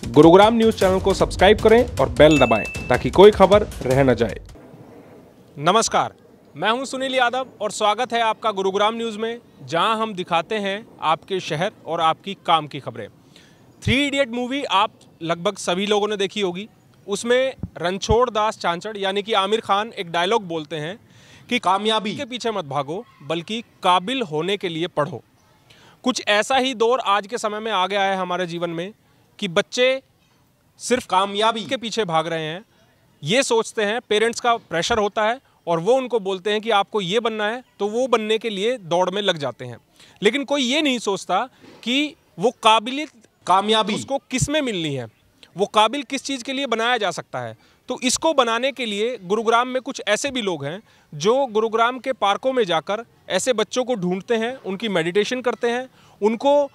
Gurugram news channel को subscribe करें और बेल दबाएं ताकि कोई खबर रह न जाए। नमस्कार, मैं हूं सुनील यादव और स्वागत है आपका गुरुग्राम न्यूज़ में, जहां हम दिखाते हैं आपके शहर और आपकी काम की खबरें। 3 इडियट मूवी आप लगभग सभी लोगों ने देखी होगी। उसमें रणछोड़ दास चांचड़ यानी कि आमिर खान एक डायलॉग बोलते हैं कि कामयाबी के पीछे मत भागो बल्कि काबिल होने के लिए पढ़ो। कुछ ऐसा ही दौर आज के समय में आ गया है हमारे जीवन में कि बच्चे सिर्फ कामयाबी के पीछे भाग रहे हैं। ये सोचते हैं, पेरेंट्स का प्रेशर होता है और वो उनको बोलते हैं कि आपको ये बनना है, तो वो बनने के लिए दौड़ में लग जाते हैं। लेकिन कोई ये नहीं सोचता कि वो कामयाबी उसको किस में मिलनी है, वो काबिल किस चीज़ के लिए बनाया जा सकता है। तो इसको बनाने के लिए गुरुग्राम में कुछ ऐसे भी लोग हैं जो गुरुग्राम के पार्कों में जाकर ऐसे बच्चों को ढूंढते हैं, उनकी मेडिटेशन करते हैं, उनको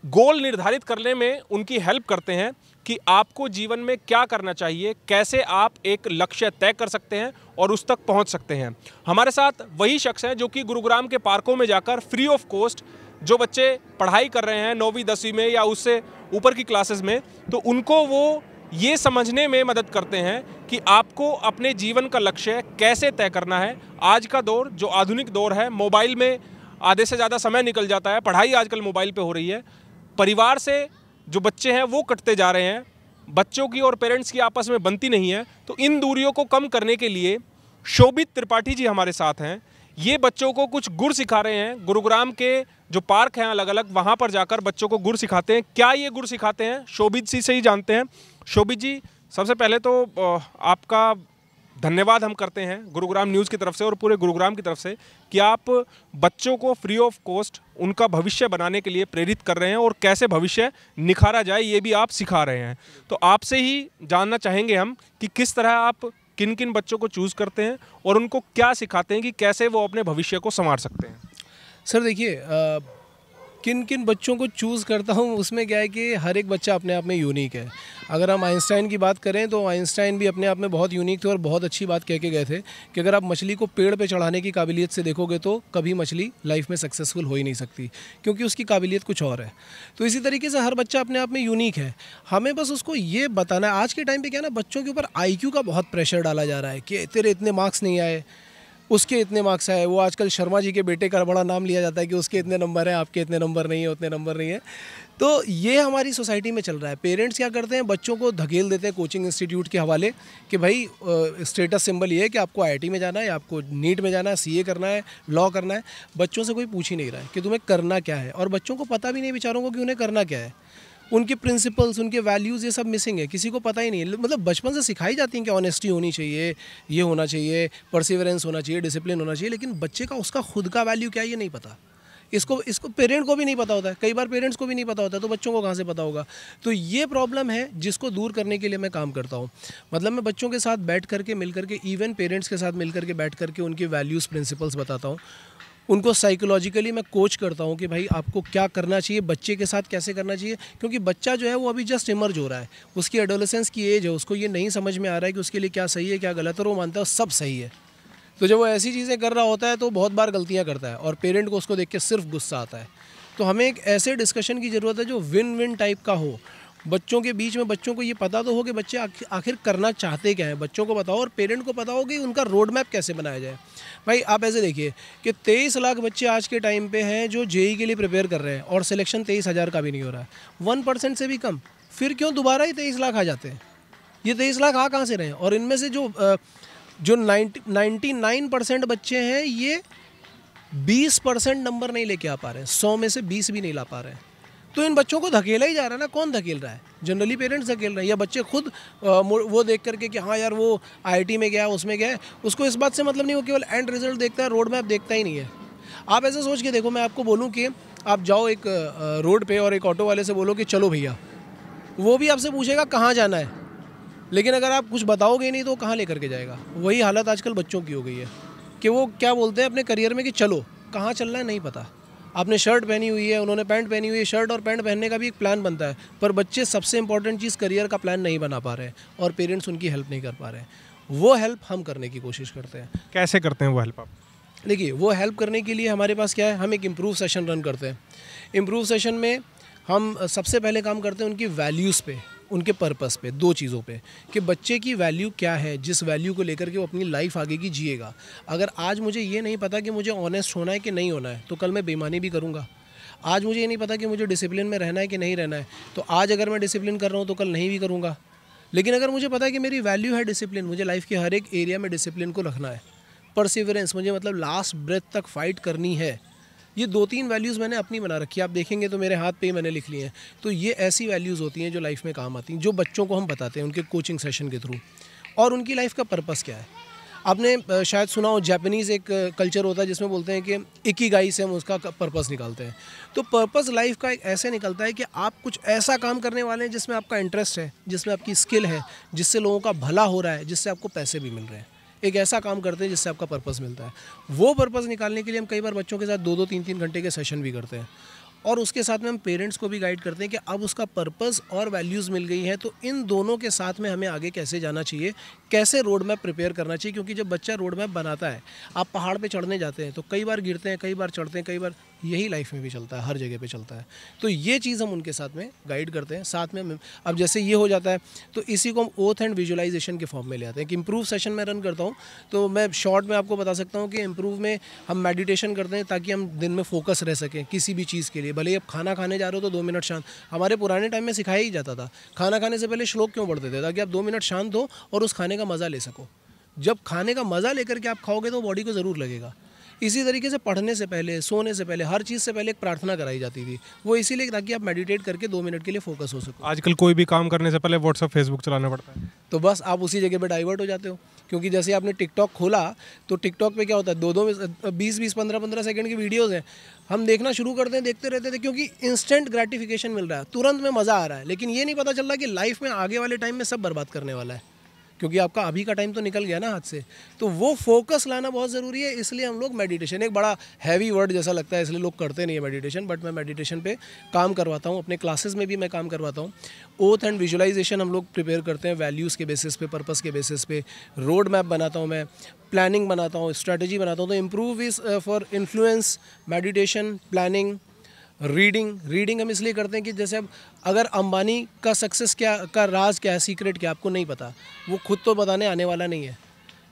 गोल निर्धारित करने में उनकी हेल्प करते हैं कि आपको जीवन में क्या करना चाहिए, कैसे आप एक लक्ष्य तय कर सकते हैं और उस तक पहुंच सकते हैं। हमारे साथ वही शख्स हैं जो कि गुरुग्राम के पार्कों में जाकर फ्री ऑफ कॉस्ट जो बच्चे पढ़ाई कर रहे हैं 9वीं 10वीं में या उससे ऊपर की क्लासेस में, तो उनको वो ये समझने में मदद करते हैं कि आपको अपने जीवन का लक्ष्य कैसे तय करना है। आज का दौर जो आधुनिक दौर है, मोबाइल में आधे से ज़्यादा समय निकल जाता है, पढ़ाई आजकल मोबाइल पे हो रही है, परिवार से जो बच्चे हैं वो कटते जा रहे हैं, बच्चों की और पेरेंट्स की आपस में बनती नहीं है। तो इन दूरियों को कम करने के लिए शोभित त्रिपाठी जी हमारे साथ हैं। ये बच्चों को कुछ गुर सिखा रहे हैं। गुरुग्राम के जो पार्क हैं अलग अलग, वहाँ पर जाकर बच्चों को गुर सिखाते हैं। क्या ये गुर सिखाते हैं, शोभित जी से ही जानते हैं। शोभित जी, सबसे पहले तो आपका धन्यवाद हम करते हैं गुरुग्राम न्यूज़ की तरफ से और पूरे गुरुग्राम की तरफ से कि आप बच्चों को फ्री ऑफ कॉस्ट उनका भविष्य बनाने के लिए प्रेरित कर रहे हैं और कैसे भविष्य निखारा जाए ये भी आप सिखा रहे हैं। तो आपसे ही जानना चाहेंगे हम कि किस तरह आप किन किन बच्चों को चूज़ करते हैं और उनको क्या सिखाते हैं कि कैसे वो अपने भविष्य को संवार सकते हैं। सर देखिए, किन किन बच्चों को चूज़ करता हूँ उसमें क्या है कि हर एक बच्चा अपने आप में यूनिक है। अगर हम आइंस्टाइन की बात करें तो आइंस्टाइन भी अपने आप में बहुत यूनिक थे और बहुत अच्छी बात कह के गए थे कि अगर आप मछली को पेड़ पे चढ़ाने की काबिलियत से देखोगे तो कभी मछली लाइफ में सक्सेसफुल हो ही नहीं सकती, क्योंकि उसकी काबिलियत कुछ और है। तो इसी तरीके से हर बच्चा अपने आप में यूनिक है। हमें बस उसको ये बताना है। आज के टाइम पर क्या है ना, बच्चों के ऊपर IQ का बहुत प्रेशर डाला जा रहा है कि तेरे इतने मार्क्स नहीं आए, उसके इतने मार्क्स आए। वो आजकल शर्मा जी के बेटे का बड़ा नाम लिया जाता है कि उसके इतने नंबर हैं, आपके इतने नंबर नहीं है, उतने नंबर नहीं है। तो ये हमारी सोसाइटी में चल रहा है। पेरेंट्स क्या करते हैं, बच्चों को धकेल देते हैं कोचिंग इंस्टीट्यूट के हवाले कि भाई स्टेटस सिंबल ये है कि आपको IIT में जाना है, आपको नीट में जाना है, CA करना है, लॉ करना है। बच्चों से कोई पूछ ही नहीं रहा है कि तुम्हें करना क्या है, और बच्चों को पता भी नहीं बेचारों को कि उन्हें करना क्या है। उनके प्रिंसिपल्स, उनके वैल्यूज़ ये सब मिसिंग है, किसी को पता ही नहीं है। मतलब बचपन से सिखाई जाती हैं कि ऑनेस्टी होनी चाहिए, ये होना चाहिए, परसिवरेंस होना चाहिए, डिसिप्लिन होना चाहिए, लेकिन बच्चे का उसका खुद का वैल्यू क्या है ये नहीं पता। इसको पेरेंट को भी नहीं पता होता है, कई बार पेरेंट्स को भी नहीं पता होता है, तो बच्चों को कहाँ से पता होगा। तो ये प्रॉब्लम है जिसको दूर करने के लिए मैं काम करता हूँ। मतलब मैं बच्चों के साथ बैठ करके, मिल करके, इवन पेरेंट्स के साथ मिल करके बैठ करके उनके वैल्यूज़, प्रिंसिपल्स बताता हूँ। उनको साइकोलॉजिकली मैं कोच करता हूँ कि भाई आपको क्या करना चाहिए, बच्चे के साथ कैसे करना चाहिए, क्योंकि बच्चा जो है वो अभी जस्ट इमर्ज हो रहा है, उसकी एडोलेसेंस की एज है, उसको ये नहीं समझ में आ रहा है कि उसके लिए क्या सही है क्या गलत है, और वो मानता है सब सही है। तो जब वो ऐसी चीज़ें कर रहा होता है तो बहुत बार गलतियाँ करता है और पेरेंट को उसको देख के सिर्फ गुस्सा आता है। तो हमें एक ऐसे डिस्कशन की ज़रूरत है जो विन विन टाइप का हो। बच्चों के बीच में बच्चों को ये पता तो हो कि बच्चे आखिर करना चाहते क्या हैं, बच्चों को बताओ, और पेरेंट को पता हो कि उनका रोड मैप कैसे बनाया जाए। भाई आप ऐसे देखिए कि 23 लाख बच्चे आज के टाइम पे हैं जो JEE के लिए प्रिपेयर कर रहे हैं और सिलेक्शन 23,000 का भी नहीं हो रहा है, 1% से भी कम। फिर क्यों दोबारा ही 23 लाख आ जाते हैं? ये 23 लाख आ कहाँ से रहे हैं? और इनमें से जो 99% बच्चे हैं ये 20% नंबर नहीं लेके आ पा रहे हैं, 100 में से 20 भी नहीं ला पा रहे हैं। तो इन बच्चों को धकेला ही जा रहा है ना। कौन धकेल रहा है? जनरली पेरेंट्स धकेल रहे हैं, या बच्चे खुद वो देख करके कि हाँ यार वो IIT में गया, उसमें गया, उसको इस बात से मतलब नहीं, वो केवल एंड रिजल्ट देखता है, रोड मैप देखता ही नहीं है। आप ऐसे सोच के देखो, मैं आपको बोलूँ कि आप जाओ एक रोड पे और एक ऑटो वाले से बोलो कि चलो भैया, वो भी आपसे पूछेगा कहाँ जाना है, लेकिन अगर आप कुछ बताओगे नहीं तो कहाँ लेकर के जाएगा। वही हालत आजकल बच्चों की हो गई है कि वो क्या बोलते हैं अपने करियर में कि चलो, कहाँ चलना है नहीं पता। आपने शर्ट पहनी हुई है, उन्होंने पैंट पहनी हुई है, शर्ट और पैंट पहनने का भी एक प्लान बनता है, पर बच्चे सबसे इंपॉर्टेंट चीज़ करियर का प्लान नहीं बना पा रहे हैं और पेरेंट्स उनकी हेल्प नहीं कर पा रहे हैं। वो हेल्प हम करने की कोशिश करते हैं। कैसे करते हैं वो हेल्प आप? देखिए, वो हेल्प करने के लिए हमारे पास क्या है, हम एक इम्प्रूव सेशन रन करते हैं। इम्प्रूव सेशन में हम सबसे पहले काम करते हैं उनकी वैल्यूज़ पे उनके पर्पस पे, दो चीज़ों पे, कि बच्चे की वैल्यू क्या है, जिस वैल्यू को लेकर के वो अपनी लाइफ आगे की जिएगा। अगर आज मुझे ये नहीं पता कि मुझे ऑनेस्ट होना है कि नहीं होना है, तो कल मैं बेईमानी भी करूँगा। आज मुझे ये नहीं पता कि मुझे डिसिप्लिन में रहना है कि नहीं रहना है, तो आज अगर मैं डिसिप्लिन कर रहा हूँ तो कल नहीं भी करूँगा। लेकिन अगर मुझे पता है कि मेरी वैल्यू है डिसिप्लिन, मुझे लाइफ के हर एक एरिया में डिसिप्लिन को रखना है, परसिवरेंस, मुझे मतलब लास्ट ब्रेथ तक फाइट करनी है, ये 2-3 वैल्यूज़ मैंने अपनी बना रखी है। आप देखेंगे तो मेरे हाथ पे ही मैंने लिख लिए हैं। तो ये ऐसी वैल्यूज़ होती हैं जो लाइफ में काम आती हैं, जो बच्चों को हम बताते हैं उनके कोचिंग सेशन के थ्रू। और उनकी लाइफ का पर्पस क्या है। आपने शायद सुना हो, जापानीज़ एक कल्चर होता है जिसमें बोलते हैं कि इकिगाई से हम उसका पर्पस निकालते हैं। तो पर्पस लाइफ का एक ऐसे निकलता है कि आप कुछ ऐसा काम करने वाले हैं जिसमें आपका इंटरेस्ट है, जिसमें आपकी स्किल है, जिससे लोगों का भला हो रहा है, जिससे आपको पैसे भी मिल रहे हैं। एक ऐसा काम करते हैं जिससे आपका पर्पस मिलता है। वो पर्पस निकालने के लिए हम कई बार बच्चों के साथ 2-2, 3-3 घंटे के सेशन भी करते हैं। और उसके साथ में हम पेरेंट्स को भी गाइड करते हैं कि अब उसका पर्पस और वैल्यूज़ मिल गई हैं, तो इन दोनों के साथ में हमें आगे कैसे जाना चाहिए, कैसे रोड मैप प्रिपेयर करना चाहिए। क्योंकि जब बच्चा रोड मैप बनाता है, आप पहाड़ पे चढ़ने जाते हैं तो कई बार गिरते हैं, कई बार चढ़ते हैं, कई बार यही लाइफ में भी चलता है, हर जगह पे चलता है। तो ये चीज़ हम उनके साथ में गाइड करते हैं। साथ में अब जैसे ये हो जाता है तो इसी को हम ओथ एंड विजुअलाइजेशन के फॉर्म में ले आते हैं। कि इम्प्रूव सेशन में रन करता हूँ तो मैं शॉर्ट में आपको बता सकता हूँ कि इम्प्रूव में हम मेडिटेशन करते हैं ताकि हम दिन में फोकस रह सकें किसी भी चीज़ के लिए। भले ही आप खाना खाने जा रहे हो तो 2 मिनट शांत, हमारे पुराने टाइम में सिखाया ही जाता था। खाना खाने से पहले श्लोक क्यों पढ़ते थे, ताकि आप 2 मिनट शांत हो और उस खाने का मज़ा ले सको। जब खाने का मज़ा लेकर के आप खाओगे तो बॉडी को ज़रूर लगेगा। इसी तरीके से पढ़ने से पहले, सोने से पहले, हर चीज़ से पहले एक प्रार्थना कराई जाती थी। वो इसीलिए ताकि आप मेडिटेट करके 2 मिनट के लिए फोकस हो सको। आजकल कोई भी काम करने से पहले व्हाट्सअप फेसबुक चलाना पड़ता है, तो बस आप उसी जगह पे डाइवर्ट हो जाते हो। क्योंकि जैसे आपने टिकटॉक खोला तो टिकटॉक पे क्या होता है, 20-20, 15-15 सेकंड की वीडियोज़ हैं, हम देखना शुरू करते हैं, देखते रहते थे, क्योंकि इंस्टेंट ग्रेटिफिकेशन मिल रहा है, तुरंत में मज़ा आ रहा है। लेकिन ये नहीं पता चल रहा कि लाइफ में आगे वाले टाइम में सब बर्बाद करने वाला है, क्योंकि आपका अभी का टाइम तो निकल गया ना हाथ से। तो वो फोकस लाना बहुत ज़रूरी है। इसलिए हम लोग मेडिटेशन, एक बड़ा हैवी वर्ड जैसा लगता है इसलिए लोग करते नहीं है मेडिटेशन, बट मैं मेडिटेशन पे काम करवाता हूँ, अपने क्लासेस में भी मैं काम करवाता हूँ। ओथ एंड विजुअलाइजेशन हम लोग प्रिपेयर करते हैं वैल्यूज़ के बेसिस पे, पर्पस के बेसिस पे। रोड मैप बनाता हूँ मैं, प्लानिंग बनाता हूँ, स्ट्रैटेजी बनाता हूँ। तो improve is for influence, meditation, planning, reading हम इसलिए करते हैं कि जैसे अब अगर अंबानी का सक्सेस क्या का राज क्या है, सीक्रेट क्या, आपको नहीं पता, वो खुद तो बताने आने वाला नहीं है।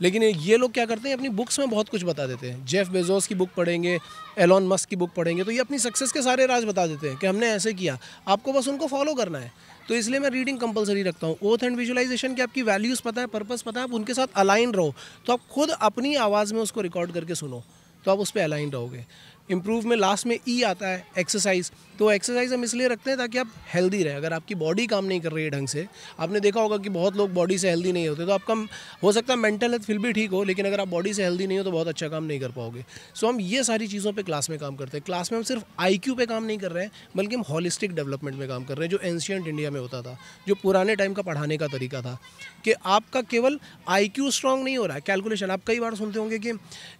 लेकिन ये लोग क्या करते हैं, अपनी बुक्स में बहुत कुछ बता देते हैं। जेफ बेजोस की बुक पढ़ेंगे, एलॉन मस्क की बुक पढ़ेंगे, तो ये अपनी सक्सेस के सारे राज बता देते हैं कि हमने ऐसे किया, आपको बस उनको फॉलो करना है। तो इसलिए मैं रीडिंग कंपलसरी रखता हूँ। ओथ एंड विजुअलाइजेशन की आपकी वैल्यूज़ पता है, पर्पस पता है, आप उनके साथ अलाइन रहो, तो आप खुद अपनी आवाज़ में उसको रिकॉर्ड करके सुनो, तो आप उस पर अलाइन रहोगे। इम्प्रूव में लास्ट में ई आता है, एक्सरसाइज। तो एक्सरसाइज हम इसलिए रखते हैं ताकि आप हेल्दी रहें। अगर आपकी बॉडी काम नहीं कर रही है ढंग से, आपने देखा होगा कि बहुत लोग बॉडी से हेल्दी नहीं होते, तो आपका हो सकता है मेंटल हेल्थ फिर भी ठीक हो, लेकिन अगर आप बॉडी से हेल्दी नहीं हो तो बहुत अच्छा काम नहीं कर पाओगे। सो हम ये सारी चीज़ों पे क्लास में काम करते हैं। क्लास में हम सिर्फ IQ पे काम नहीं कर रहे हैं, बल्कि हम हॉलिस्टिक डेवलपमेंट में काम कर रहे हैं, जो एंशियंट इंडिया में होता था, जो पुराने टाइम का पढ़ाने का तरीका था, कि आपका केवल IQ स्ट्रांग नहीं हो रहा है, कैलकुलेशन। आप कई बार सुनते होंगे कि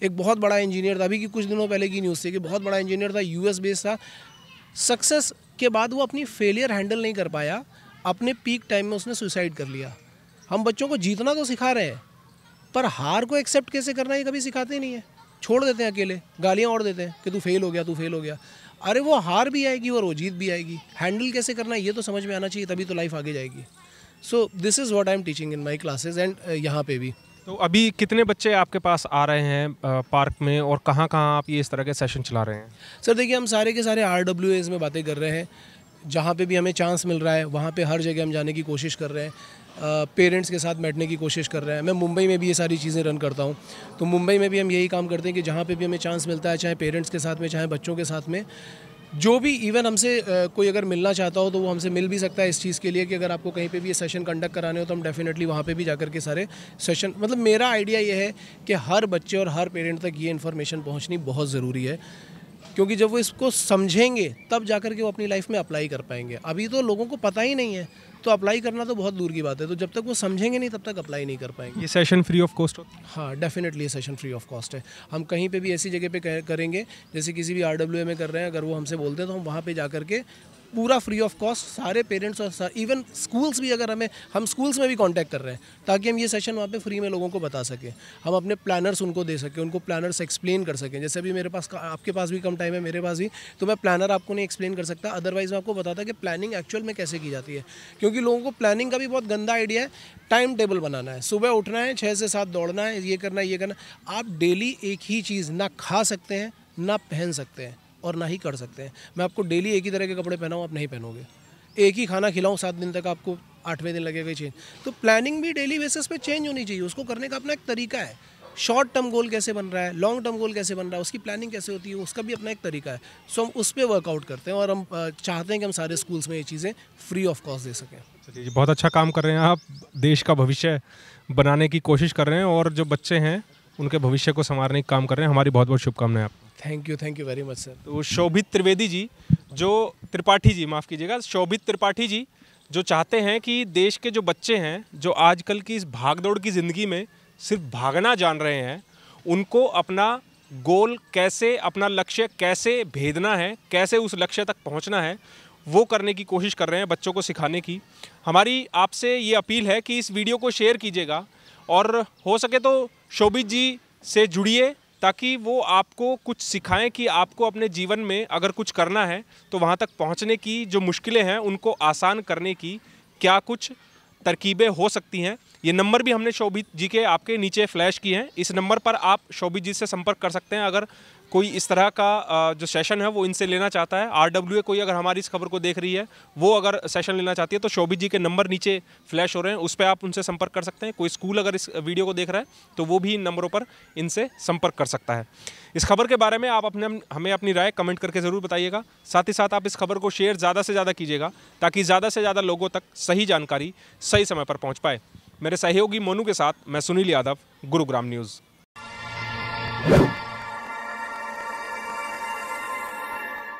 एक बहुत बड़ा इंजीनियर था, अभी की कुछ दिनों पहले की न्यूज़ थी कि बहुत बड़ा इंजीनियर था, US बेस्ड था, सक्सेस के बाद वो अपनी फेलियर हैंडल नहीं कर पाया, अपने पीक टाइम में उसने सुसाइड कर लिया। हम बच्चों को जीतना तो सिखा रहे हैं, पर हार को एक्सेप्ट कैसे करना है ये कभी सिखाते ही नहीं है। छोड़ देते हैं अकेले, गालियाँ और देते हैं कि तू फेल हो गया, तू फेल हो गया। अरे वो हार भी आएगी और वो जीत भी आएगी, हैंडल कैसे करना है ये तो समझ में आना चाहिए, तभी तो लाइफ आगे जाएगी। So this is what I am teaching in my classes and यहाँ पे भी। तो अभी कितने बच्चे आपके पास आ रहे हैं पार्क में, और कहाँ कहाँ आप ये इस तरह के सेशन चला रहे हैं? सर देखिए, हम सारे के सारे RWAs में बातें कर रहे हैं, जहाँ पे भी हमें चांस मिल रहा है वहाँ पे हर जगह हम जाने की कोशिश कर रहे हैं। पेरेंट्स के साथ बैठने की कोशिश कर रहे हैं। मैं मुंबई में भी ये सारी चीज़ें रन करता हूँ, तो मुंबई में भी हम यही काम करते हैं कि जहाँ पे भी हमें चांस मिलता है, चाहे पेरेंट्स के साथ में, चाहे बच्चों के साथ में, जो भी इवन हमसे कोई अगर मिलना चाहता हो तो वो हमसे मिल भी सकता है इस चीज़ के लिए कि अगर आपको कहीं पे भी ये सेशन कंडक्ट कराने हो तो हम डेफिनेटली वहाँ पे भी जाकर के सारे सेशन, मतलब मेरा आइडिया ये है कि हर बच्चे और हर पेरेंट तक ये इन्फॉर्मेशन पहुँचनी बहुत ज़रूरी है, क्योंकि जब वो इसको समझेंगे तब जाकर के वो अपनी लाइफ में अप्लाई कर पाएंगे। अभी तो लोगों को पता ही नहीं है, तो अप्लाई करना तो बहुत दूर की बात है। तो जब तक वो समझेंगे नहीं तब तक अप्लाई नहीं कर पाएंगे। ये सेशन फ्री ऑफ कॉस्ट होता है? हाँ, डेफिनेटली ये सेशन फ्री ऑफ कॉस्ट है। हम कहीं पे भी ऐसी जगह पे करेंगे, जैसे किसी भी RWA में कर रहे हैं, अगर वो हमसे बोलते हैं तो हम वहाँ पे जा कर के पूरा फ्री ऑफ कॉस्ट सारे पेरेंट्स और इवन स्कूल्स भी, अगर हम स्कूल्स में भी कांटेक्ट कर रहे हैं ताकि हम ये सेशन वहाँ पे फ्री में लोगों को बता सकें, हम अपने प्लानर्स उनको दे सकें, उनको प्लानर्स एक्सप्लेन कर सकें। जैसे अभी मेरे पास, आपके पास भी कम टाइम है, मेरे पास भी, तो मैं प्लानर आपको नहीं एक्सप्लेन कर सकता, अदरवाइज मैं आपको बताता कि प्लानिंग एक्चुअल में कैसे की जाती है। क्योंकि लोगों को प्लानिंग का भी बहुत गंदा आइडिया है, टाइम टेबल बनाना है, सुबह उठना है, 6 से 7 दौड़ना है, ये करना है, ये करना। आप डेली एक ही चीज़ ना खा सकते हैं, ना पहन सकते हैं और ना ही कर सकते हैं। मैं आपको डेली एक ही तरह के कपड़े पहनाऊँ, आप नहीं पहनोगे। एक ही खाना खिलाऊं 7 दिन तक, आपको 8वें दिन लगेगा चेंज। तो प्लानिंग भी डेली बेसिस पे चेंज होनी चाहिए, उसको करने का अपना एक तरीका है। शॉर्ट टर्म गोल कैसे बन रहा है, लॉन्ग टर्म गोल कैसे बन रहा है, उसकी प्लानिंग कैसे होती है, उसका भी अपना एक तरीका है। सो हम उस पर वर्कआउट करते हैं और हम चाहते हैं कि हम सारे स्कूल्स में ये चीज़ें फ्री ऑफ कॉस्ट दे सकें। चलिए जी, बहुत अच्छा काम कर रहे हैं आप, देश का भविष्य बनाने की कोशिश कर रहे हैं और जो बच्चे हैं उनके भविष्य को संवारने का काम कर रहे हैं। हमारी बहुत बहुत शुभकामनाएं आपको। Thank you very much sir. तो शोभित त्रिवेदी जी, जो त्रिपाठी जी, माफ़ कीजिएगा, शोभित त्रिपाठी जी, जो चाहते हैं कि देश के जो बच्चे हैं, जो आजकल की इस भागदौड़ की ज़िंदगी में सिर्फ भागना जान रहे हैं, उनको अपना गोल कैसे, अपना लक्ष्य कैसे भेदना है, कैसे उस लक्ष्य तक पहुंचना है, वो करने की कोशिश कर रहे हैं, बच्चों को सिखाने की। हमारी आपसे ये अपील है कि इस वीडियो को शेयर कीजिएगा और हो सके तो शोभित जी से जुड़िए, ताकि वो आपको कुछ सिखाएं कि आपको अपने जीवन में अगर कुछ करना है तो वहाँ तक पहुँचने की जो मुश्किलें हैं उनको आसान करने की क्या कुछ तरकीबें हो सकती हैं। ये नंबर भी हमने शोभित जी के आपके नीचे फ्लैश किए हैं, इस नंबर पर आप शोभित जी से संपर्क कर सकते हैं। अगर कोई इस तरह का जो सेशन है वो इनसे लेना चाहता है, RWA कोई अगर हमारी इस खबर को देख रही है, वो अगर सेशन लेना चाहती है, तो शोभित जी के नंबर नीचे फ्लैश हो रहे हैं, उस पर आप उनसे संपर्क कर सकते हैं। कोई स्कूल अगर इस वीडियो को देख रहा है तो वो भी इन नंबरों पर इनसे संपर्क कर सकता है। इस खबर के बारे में आप हमें अपनी राय कमेंट करके ज़रूर बताइएगा। साथ ही साथ आप इस खबर को शेयर ज़्यादा से ज़्यादा कीजिएगा, ताकि ज़्यादा से ज़्यादा लोगों तक सही जानकारी सही समय पर पहुँच पाए। मेरे सहयोगी मोनू के साथ मैं सुनील यादव, गुरुग्राम न्यूज़।